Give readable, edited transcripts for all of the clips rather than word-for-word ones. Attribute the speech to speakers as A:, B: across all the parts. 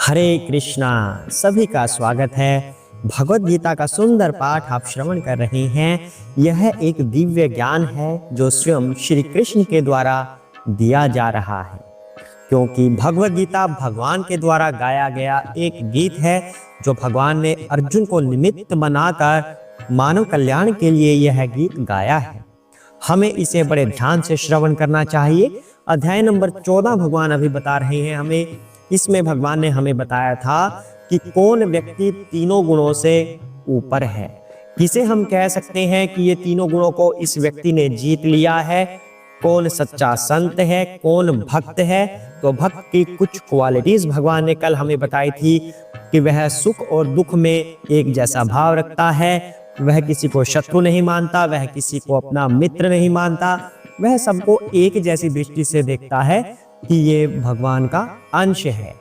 A: हरे कृष्णा। सभी का स्वागत है। भगवत गीता का सुंदर पाठ आप श्रवण कर रहे हैं। यह एक दिव्य ज्ञान है जो स्वयं श्री कृष्ण के द्वारा दिया जा रहा है, क्योंकि भगवत गीता भगवान के द्वारा गाया गया एक गीत है जो भगवान ने अर्जुन को निमित्त बनाकर मानव कल्याण के लिए यह गीत गाया है। हमें इसे बड़े ध्यान से श्रवण करना चाहिए। अध्याय नंबर 14 भगवान अभी बता रहे हैं हमें। इसमें भगवान ने हमें बताया था कि कौन व्यक्ति तीनों गुणों से ऊपर है, किसे हम कह सकते हैं कि ये तीनों गुणों को इस व्यक्ति ने जीत लिया है। कौन सच्चा संत है, कौन भक्त है। तो भक्त की कुछ क्वालिटीज भगवान ने कल हमें बताई थी कि वह सुख और दुख में एक जैसा भाव रखता है, वह किसी को शत्रु नहीं मानता, वह किसी को अपना मित्र नहीं मानता, वह सबको एक जैसी दृष्टि से देखता है कि ये भगवान का अंश है।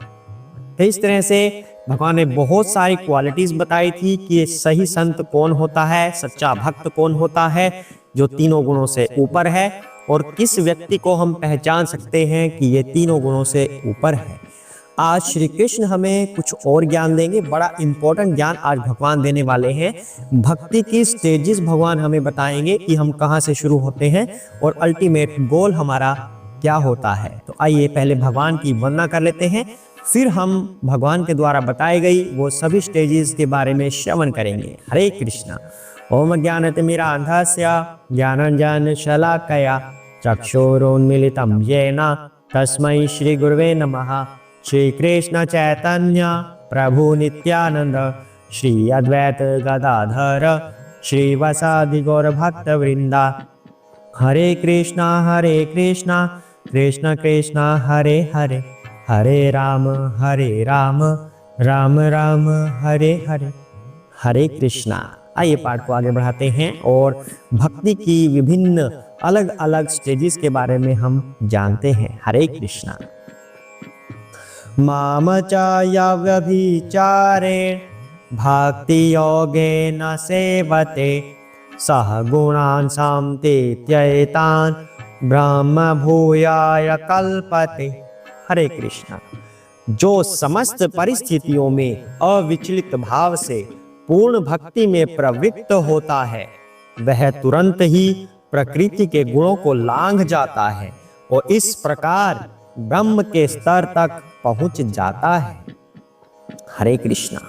A: तो इस तरह से भगवान ने बहुत सारी क्वालिटीज बताई थी कि ये सही संत कौन होता है, सच्चा भक्त कौन होता है जो तीनों गुणों से ऊपर है, और किस व्यक्ति को हम पहचान सकते हैं कि ये तीनों गुणों से ऊपर है। आज श्री कृष्ण हमें कुछ और ज्ञान देंगे। बड़ा इंपॉर्टेंट ज्ञान आज भगवान देने वाले हैं। भक्ति की स्टेजेस भगवान हमें बताएंगे कि हम कहाँ से शुरू होते हैं और अल्टीमेट गोल हमारा क्या होता है। तो आइए पहले भगवान की वंदना कर लेते हैं, फिर हम भगवान के द्वारा बताई गई वो सभी स्टेजेस के बारे में श्रवण करेंगे। हरे कृष्णा। ओम ज्ञानतिमिरान्धस्य ज्ञानाञ्जनशलाकया चक्षुरुन्मीलितं येन तस्मै श्री गुरुवे नमः। श्री कृष्ण चैतन्य प्रभु नित्यानंद श्री अद्वैत गदाधर श्रीवासादि गौर भक्त वृंदा। हरे कृष्णा कृष्ण कृष्ण हरे हरे, हरे राम राम राम हरे हरे। हरे कृष्णा। आइए पाठ को आगे बढ़ाते हैं और भक्ति की विभिन्न अलग अलग स्टेजेस के बारे में हम जानते हैं। हरे कृष्णा। माम च व्यभिचारे भक्ति योगेन सेवते सह गुणान् संतीत्येतान् ब्रह्म भूयाय कल्पते। हरे कृष्णा। जो समस्त परिस्थितियों में अविचलित भाव से पूर्ण भक्ति में प्रवृत्त होता है, वह तुरंत ही प्रकृति के गुणों को लांघ जाता है और इस प्रकार ब्रह्म के स्तर तक पहुंच जाता है। हरे कृष्णा।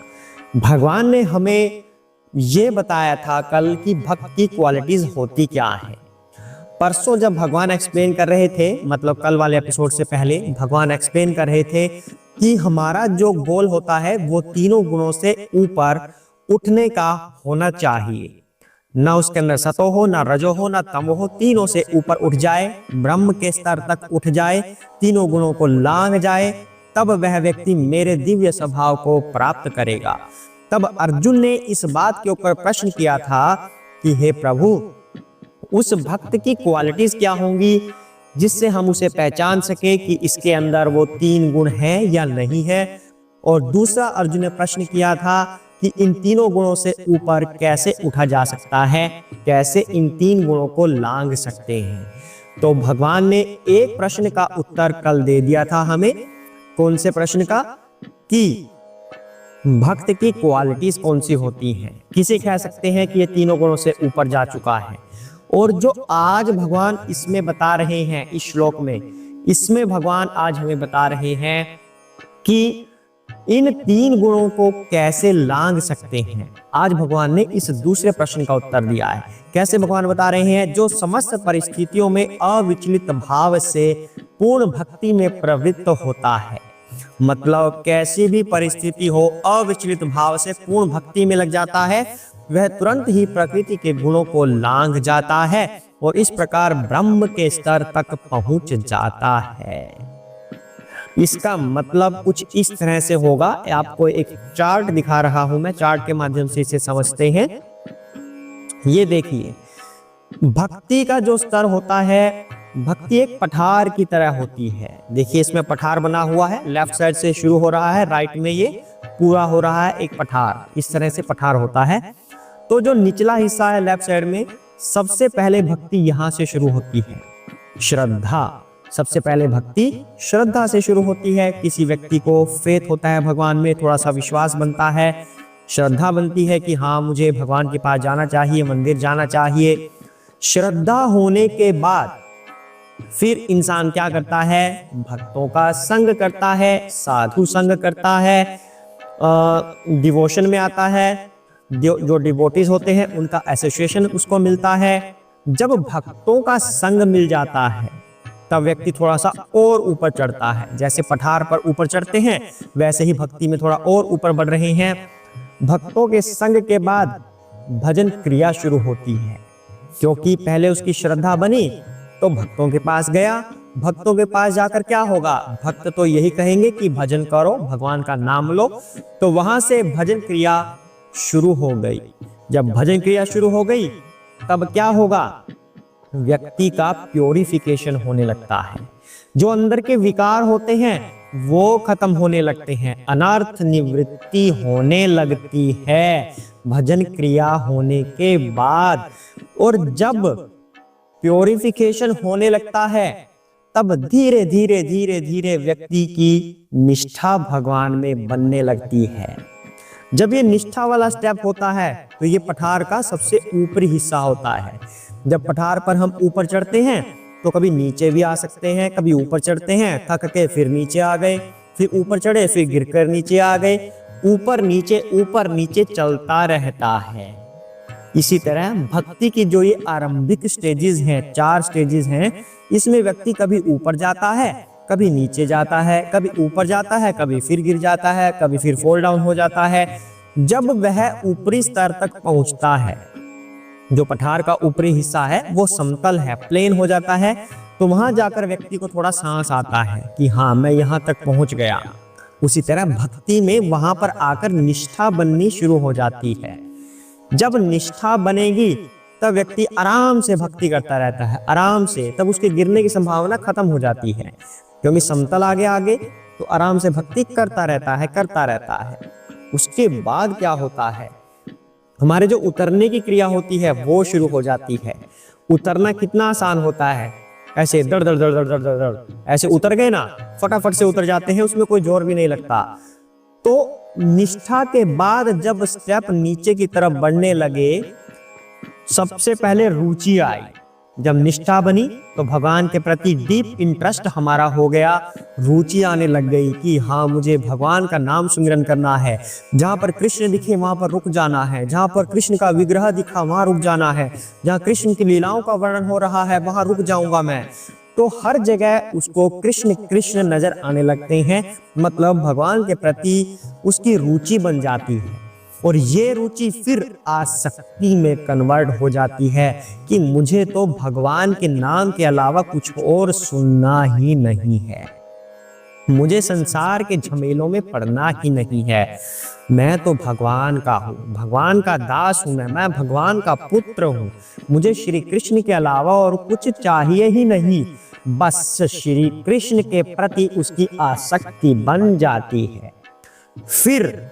A: भगवान ने हमें ये बताया था कल कि भक्त की क्वालिटीज होती क्या है। परसों जब भगवान एक्सप्लेन कर रहे थे, मतलब कल वाले एपिसोड से पहले भगवान एक्सप्लेन कर रहे थे कि हमारा जो गोल होता है वो तीनों गुणों से ऊपर उठने का होना चाहिए। न उसके अंदर सतो हो, न रजो हो, न तमो हो, तीनों से ऊपर उठ जाए, ब्रह्म के स्तर तक उठ जाए, तीनों गुणों को लांघ जाए, तब वह व्यक्ति मेरे दिव्य स्वभाव को प्राप्त करेगा। तब अर्जुन ने इस बात के ऊपर प्रश्न किया था कि हे प्रभु, उस भक्त की क्वालिटीज क्या होंगी जिससे हम उसे पहचान सके कि इसके अंदर वो तीन गुण हैं या नहीं है। और दूसरा अर्जुन ने प्रश्न किया था कि इन तीनों गुणों से ऊपर कैसे उठा जा सकता है, कैसे इन तीन गुणों को लांघ सकते हैं। तो भगवान ने एक प्रश्न का उत्तर कल दे दिया था हमें। कौन से प्रश्न का? कि भक्त की क्वालिटीज कौन सी होती हैं, किसे कह सकते हैं कि ये तीनों गुणों से ऊपर जा चुका है। और जो आज भगवान इसमें बता रहे हैं, इस श्लोक में, इसमें भगवान आज हमें बता रहे हैं कि इन तीन गुणों को कैसे लांघ सकते हैं। आज भगवान ने इस दूसरे प्रश्न का उत्तर दिया है। कैसे भगवान बता रहे हैं? जो समस्त परिस्थितियों में अविचलित भाव से पूर्ण भक्ति में प्रवृत्त होता है, मतलब कैसी भी परिस्थिति हो, अविचलित भाव से पूर्ण भक्ति में लग जाता है, वह तुरंत ही प्रकृति के गुणों को लांघ जाता है और इस प्रकार ब्रह्म के स्तर तक पहुंच जाता है। इसका मतलब कुछ इस तरह से होगा। आपको एक चार्ट दिखा रहा हूं मैं, चार्ट के माध्यम से इसे समझते हैं। ये देखिए, भक्ति का जो स्तर होता है, भक्ति एक पठार की तरह होती है। देखिए इसमें पठार बना हुआ है, लेफ्ट साइड से शुरू हो रहा है, राइट में ये पूरा हो रहा है एक पठार। इस तरह से पठार होता है। तो जो निचला हिस्सा है लेफ्ट साइड में, सबसे पहले भक्ति यहां से शुरू होती है। श्रद्धा, सबसे पहले भक्ति श्रद्धा से शुरू होती है। किसी व्यक्ति को फेथ होता है भगवान में, थोड़ा सा विश्वास बनता है, श्रद्धा बनती है कि हाँ मुझे भगवान के पास जाना चाहिए, मंदिर जाना चाहिए। श्रद्धा होने के बाद फिर इंसान क्या करता है, भक्तों का संग करता है, साधु संग करता है, डिवोशन में आता है, जो डिवोटीज होते हैं उनका एसोसिएशन उसको मिलता है। जब भक्तों का संग मिल जाता है तब व्यक्ति थोड़ा सा और ऊपर चढ़ता है। जैसे पठार पर ऊपर चढ़ते हैं वैसे ही भक्ति में थोड़ा और ऊपर बढ़ रहे हैं। भक्तों के संग के बाद भजन क्रिया शुरू होती है, क्योंकि पहले उसकी श्रद्धा बनी तो भक्तों के पास गया। भक्तों के पास जाकर क्या होगा, भक्त तो यही कहेंगे कि भजन करो, भगवान का नाम लो, तो वहां से भजन क्रिया शुरू हो गई। जब भजन क्रिया शुरू हो गई तब क्या होगा, व्यक्ति का प्योरिफिकेशन होने लगता है। जो अंदर के विकार होते हैं वो खत्म होने लगते हैं, अनर्थ निवृत्ति होने लगती है भजन क्रिया होने के बाद। और जब प्योरिफिकेशन होने लगता है तब धीरे धीरे धीरे धीरे व्यक्ति की निष्ठा भगवान में बनने लगती है। जब ये निष्ठा वाला स्टेप होता है तो ये पठार का सबसे ऊपरी हिस्सा होता है। जब पठार पर हम ऊपर चढ़ते हैं तो कभी नीचे भी आ सकते हैं, कभी ऊपर चढ़ते हैं थक के फिर नीचे आ गए, फिर ऊपर चढ़े फिर गिरकर नीचे आ गए, ऊपर नीचे चलता रहता है। इसी तरह भक्ति की जो ये आरंभिक स्टेजेस हैं, 4 स्टेजेस हैं, इसमें व्यक्ति कभी ऊपर जाता है, कभी नीचे जाता है, कभी ऊपर जाता है, कभी फिर गिर जाता है, कभी फिर फॉल डाउन हो जाता है। जब वह ऊपरी स्तर तक पहुंचता है, जो पठार का ऊपरी हिस्सा है वो समतल है, प्लेन हो जाता है, तो वहां जाकर व्यक्ति को थोड़ा सांस आता है कि हाँ मैं यहाँ तक पहुंच गया। उसी तरह भक्ति में वहां पर आकर निष्ठा बननी शुरू हो जाती है। जब निष्ठा बनेगी तब व्यक्ति आराम से भक्ति करता रहता है, आराम से, तब उसके गिरने की संभावना खत्म हो जाती है, क्योंकि समतल आगे तो आराम से भक्ति करता रहता है। उसके बाद क्या होता है, हमारे जो उतरने की क्रिया होती है वो शुरू हो जाती है। उतरना कितना आसान होता है, ऐसे दड़ दड़ दड़ दड़ दड़ दड़ दड़ ऐसे उतर गए ना, फटाफट से उतर जाते हैं, उसमें कोई जोर भी नहीं लगता। तो निष्ठा के बाद जब स्टेप नीचे की तरफ बढ़ने लगे, सबसे पहले रुचि आई। जब निष्ठा बनी तो भगवान के प्रति डीप इंटरेस्ट हमारा हो गया, रुचि आने लग गई कि हाँ मुझे भगवान का नाम सुमिरन करना है, जहाँ पर कृष्ण दिखे वहां पर रुक जाना है, जहाँ पर कृष्ण का विग्रह दिखा वहां रुक जाना है, जहाँ कृष्ण की लीलाओं का वर्णन हो रहा है वहां रुक जाऊंगा मैं। तो हर जगह उसको कृष्ण कृष्ण नजर आने लगते हैं, मतलब भगवान के प्रति उसकी रुचि बन जाती है। और ये रुचि फिर आसक्ति में कन्वर्ट हो जाती है कि मुझे तो भगवान के नाम के अलावा कुछ और सुनना ही नहीं है, मुझे संसार के झमेलों में पड़ना ही नहीं है। मैं तो भगवान का हूँ, भगवान का दास हूँ, मैं भगवान का पुत्र हूँ, मुझे श्री कृष्ण के अलावा और कुछ चाहिए ही नहीं। बस श्री कृष्ण के प्रति उसकी आसक्ति बन जाती है, फिर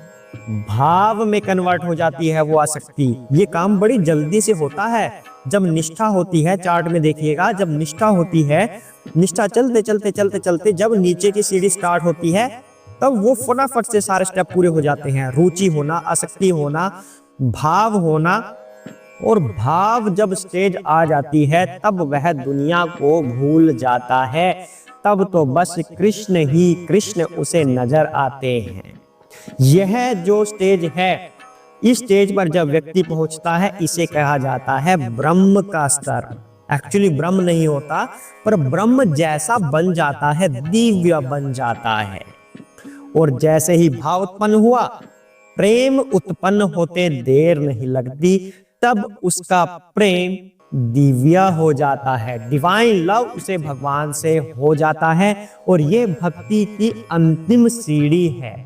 A: भाव में कन्वर्ट हो जाती है वो आसक्ति। ये काम बड़ी जल्दी से होता है जब निष्ठा होती है। चार्ट में देखिएगा, जब निष्ठा होती है, निष्ठा चलते चलते चलते चलते जब नीचे की सीढ़ी स्टार्ट होती है तब वो फटाफट से सारे स्टेप पूरे हो जाते हैं। रुचि होना, आसक्ति होना, भाव होना, और भाव जब स्टेज आ जाती है तब वह दुनिया को भूल जाता है। तब तो बस कृष्ण ही कृष्ण उसे नजर आते हैं। यह जो स्टेज है, इस स्टेज पर जब व्यक्ति पहुंचता है इसे कहा जाता है ब्रह्म का स्तर। एक्चुअली ब्रह्म नहीं होता, पर ब्रह्म जैसा बन जाता है, दिव्य बन जाता है। और जैसे ही भाव उत्पन्न हुआ, प्रेम उत्पन्न होते देर नहीं लगती, तब उसका प्रेम दिव्य हो जाता है, डिवाइन लव उसे भगवान से हो जाता है। और ये भक्ति की अंतिम सीढ़ी है।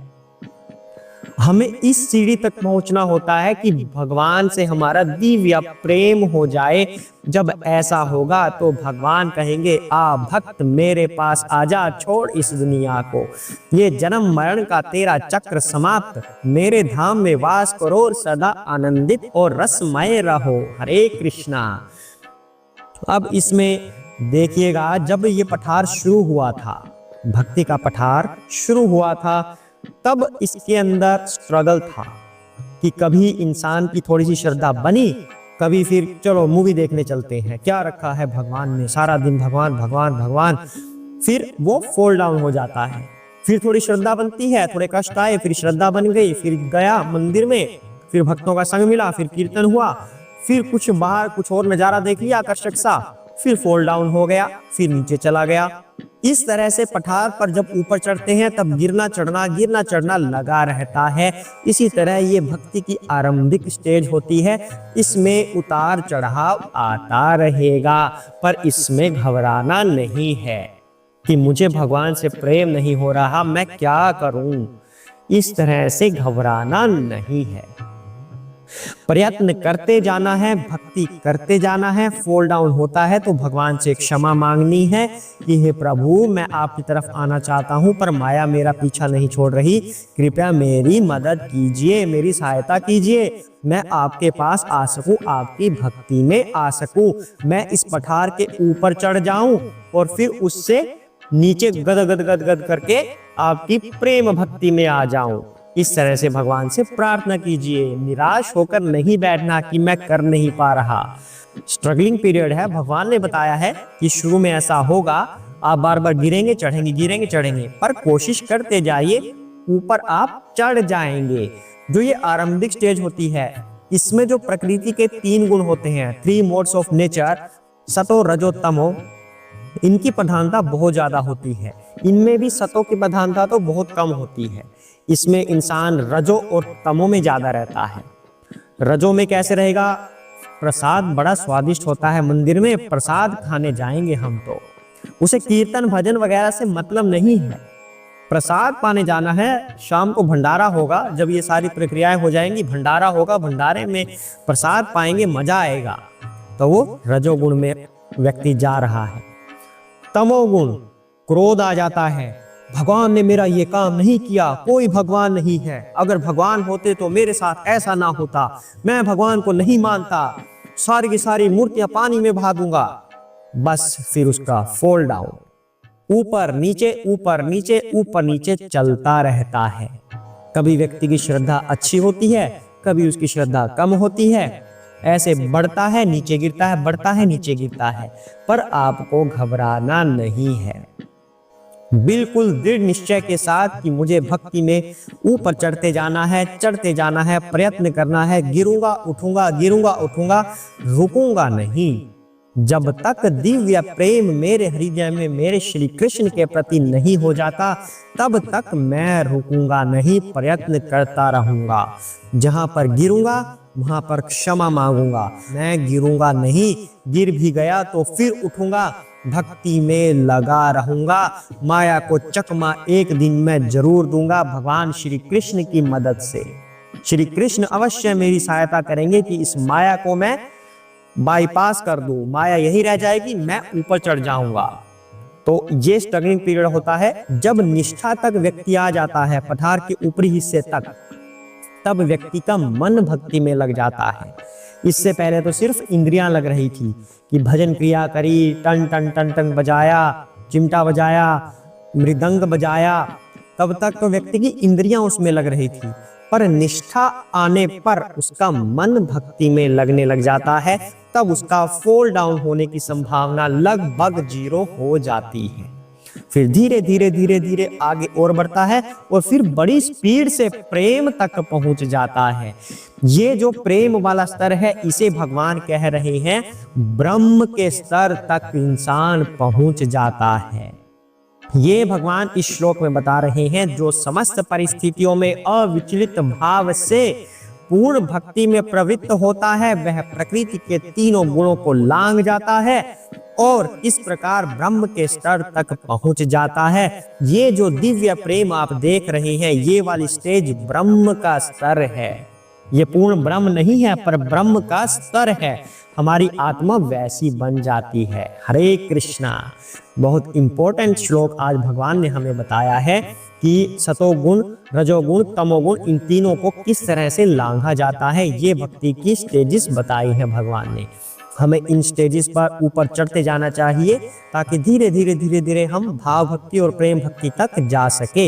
A: हमें इस सीढ़ी तक पहुंचना होता है कि भगवान से हमारा दिव्य प्रेम हो जाए। जब ऐसा होगा तो भगवान कहेंगे, आ भक्त मेरे पास आजा, छोड़ इस दुनिया को, ये जन्म मरण का तेरा चक्र समाप्त, मेरे धाम में वास करो और सदा आनंदित और रसमय रहो। हरे कृष्णा। अब इसमें देखिएगा, जब ये पठार शुरू हुआ था, भक्ति का पठार शुरू हुआ था, तब इसके अंदर स्ट्रगल था कि कभी इंसान की थोड़ी सी श्रद्धा बनी, कभी फिर चलो मूवी देखने चलते हैं, क्या रखा है भगवान ने, सारा दिन भगवान भगवान भगवान, फिर वो फॉल डाउन हो जाता है। फिर थोड़ी श्रद्धा बनती है, थोड़े कष्ट आए, फिर श्रद्धा बन गई, फिर गया मंदिर में, फिर भक्तों का संग मिला, फिर कीर्तन हुआ, फिर कुछ बाहर कुछ और नजारा देख लिया आकर्षक सा, फिर फॉल डाउन हो गया, फिर नीचे चला गया। इस तरह से पठार पर जब ऊपर चढ़ते हैं तब गिरना चढ़ना लगा रहता है। इसी तरह ये भक्ति की आरंभिक स्टेज होती है, इसमें उतार चढ़ाव आता रहेगा, पर इसमें घबराना नहीं है कि मुझे भगवान से प्रेम नहीं हो रहा, मैं क्या करूं। इस तरह से घबराना नहीं है, प्रयत्न करते जाना है, भक्ति करते जाना है। फॉल डाउन होता है तो भगवान से क्षमा मांगनी है कि हे प्रभु, मैं आपकी तरफ आना चाहता हूं, पर माया मेरा पीछा नहीं छोड़ रही, कृपया मेरी मदद कीजिए, मेरी सहायता कीजिए, मैं आपके पास आ सकूं, आपकी भक्ति में आ सकूं, मैं इस पठार के ऊपर चढ़ जाऊं और फिर उससे नीचे गद गद गद गद करके आपकी प्रेम भक्ति में आ जाऊं। इस तरह से भगवान से प्रार्थना कीजिए, निराश होकर नहीं बैठना कि मैं कर नहीं पा रहा। स्ट्रगलिंग पीरियड है, भगवान ने बताया है कि शुरू में ऐसा होगा, आप बार बार गिरेंगे चढ़ेंगे, पर कोशिश करते जाइए, ऊपर आप चढ़ जाएंगे। जो ये आरंभिक स्टेज होती है, इसमें जो प्रकृति के 3 गुण होते हैं, 3 मोड्स ऑफ नेचर, सतो रजो तमो, इनकी प्रधानता बहुत ज्यादा होती है। इनमें भी सतो की प्रधानता तो बहुत कम होती है। इसमें इंसान रजो और तमो में ज्यादा रहता है। रजो में कैसे रहेगा? प्रसाद बड़ा स्वादिष्ट होता है, मंदिर में प्रसाद खाने जाएंगे हम, तो उसे कीर्तन भजन वगैरह से मतलब नहीं है, प्रसाद पाने जाना है। शाम को भंडारा होगा, जब ये सारी प्रक्रियाएं हो जाएंगी, भंडारा होगा, भंडारे में प्रसाद पाएंगे, मजा आएगा, तो वो रजोगुण में व्यक्ति जा रहा है। तमोगुण, क्रोध आ जाता है, भगवान ने मेरा ये काम नहीं किया, कोई भगवान नहीं है, अगर भगवान होते तो मेरे साथ ऐसा ना होता, मैं भगवान को नहीं मानता, सारी की सारी मूर्तियां पानी में बहा दूंगा। बस फिर उसका फॉल डाउन, ऊपर नीचे चलता रहता है। कभी व्यक्ति की श्रद्धा अच्छी होती है, कभी उसकी श्रद्धा कम होती है, ऐसे बढ़ता है नीचे गिरता है, बढ़ता है नीचे गिरता है, पर आपको घबराना नहीं है। बिल्कुल दृढ़ निश्चय के साथ कि मुझे भक्ति में ऊपर चढ़ते जाना है, प्रयत्न करना है, गिरूंगा उठूंगा, रुकूंगा नहीं। जब तक दिव्य प्रेम मेरे हृदय में मेरे श्री कृष्ण के प्रति नहीं हो जाता, तब तक मैं रुकूंगा नहीं, प्रयत्न करता रहूंगा। जहां पर गिरूंगा वहां पर क्षमा मांगूंगा, मैं गिरूंगा नहीं, गिर भी गया तो फिर उठूंगा, भक्ति में लगा रहूंगा, माया को चकमा एक दिन मैं जरूर दूंगा भगवान श्री कृष्ण की मदद से। श्री कृष्ण अवश्य मेरी सहायता करेंगे कि इस माया को मैं बाईपास कर दूं, माया यही रह जाएगी, मैं ऊपर चढ़ जाऊंगा। तो ये स्ट्रगलिंग पीरियड होता है। जब निष्ठा तक व्यक्ति आ जाता है, पठार के ऊपरी हिस्से तक, तब व्यक्ति का मन भक्ति में लग जाता है। इससे पहले तो सिर्फ इंद्रियां लग रही थी कि भजन क्रिया करी, टन टन टन टन बजाया, चिमटा बजाया, मृदंग बजाया, तब तक तो व्यक्ति की इंद्रियां उसमें लग रही थी, पर निष्ठा आने पर उसका मन भक्ति में लगने लग जाता है, तब उसका फॉल डाउन होने की संभावना लगभग 0 हो जाती है। फिर धीरे धीरे आगे और बढ़ता है और फिर बड़ी स्पीड से प्रेम तक पहुंच जाता है। ये जो प्रेम वाला स्तर है, इसे भगवान कह रहे हैं ब्रह्म के स्तर तक इंसान पहुंच जाता है। ये भगवान इस श्लोक में बता रहे हैं, जो समस्त परिस्थितियों में अविचलित भाव से पूर्ण भक्ति में प्रवृत्त होता है, वह प्रकृति के 3 गुणों को लांघ जाता है और इस प्रकार ब्रह्म के स्तर तक पहुंच जाता है। ये जो दिव्य प्रेम आप देख रहे हैं, ये वाली स्टेज ब्रह्म का स्तर है। ये पूर्ण ब्रह्म नहीं है, पर ब्रह्म का स्तर है। हमारी आत्मा वैसी बन जाती है। हरे कृष्णा। बहुत इंपॉर्टेंट श्लोक आज भगवान ने हमें बताया है कि सतोगुण, रजोगुण, तमोगुण, इन तीनों को किस तरह से लांघा जाता है। ये भक्ति की स्टेजेस बताई है भगवान ने। हमें इन स्टेजेस पर ऊपर चढ़ते जाना चाहिए ताकि धीरे धीरे हम भाव भक्ति और प्रेम भक्ति तक जा सके।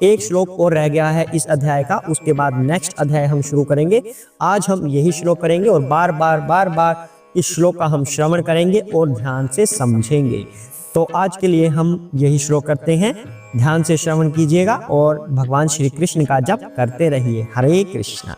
A: एक श्लोक और रह गया है इस अध्याय का, उसके बाद नेक्स्ट अध्याय हम शुरू करेंगे। आज हम यही श्लोक करेंगे और बार बार इस श्लोक का हम श्रवण करेंगे और ध्यान से समझेंगे। तो आज के लिए हम यही श्लोक करते हैं, ध्यान से श्रवण कीजिएगा और भगवान श्री कृष्ण का जप करते रहिए। हरे कृष्णा।